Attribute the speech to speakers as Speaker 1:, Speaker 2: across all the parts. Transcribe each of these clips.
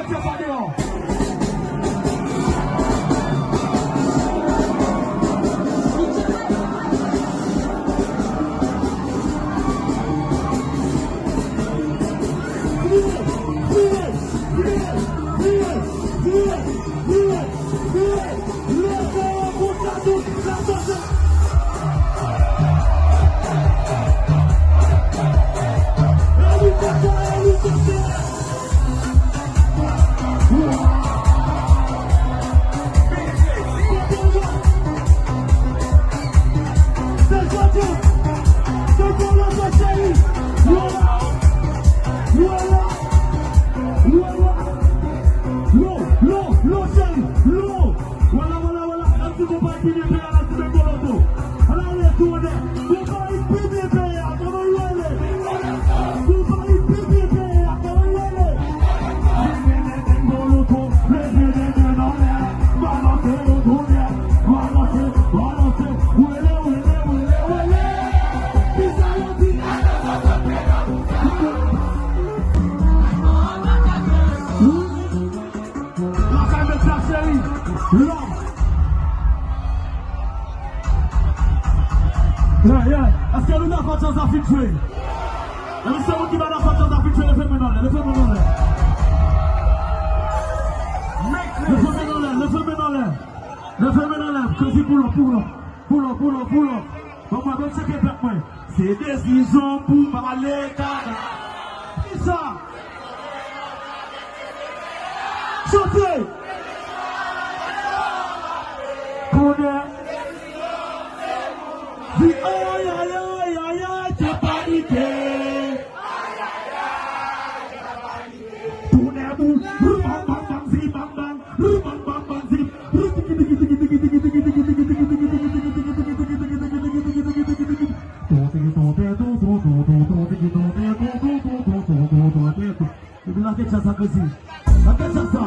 Speaker 1: mettez pas dehors. Est-ce que nous avons pas de chance à filtrer? Est-ce que vous qui va pas de chance à filtrer? Le feu maintenant, le feu maintenant. Le feu maintenant, le feu maintenant. Le feu maintenant, que c'est pour l'eau. Bon, moi, je sais que c'est décision pour parler, qui ça? Chantez! Dis aïe aïe aïe aïe aïe, t'es paniqué. Aïe aïe aïe, t'es paniqué. Tournez à bout, bam bam bam zi bam bam, bam bam bam zi. La tête ça così. La tête ça.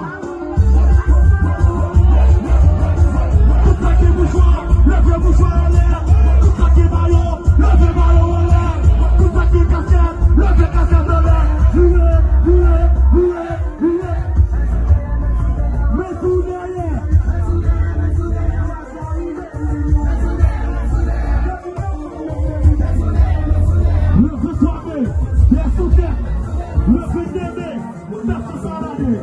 Speaker 1: Levez bouchoir en l'air, tout ça qui est maillot, levez maillot en l'air, tout ça qui est casquette, levez casquette en l'air, huez. Mets sous derrière. Le feu soirée, les sous-terres, le feu d'aimer, personne s'en a dit.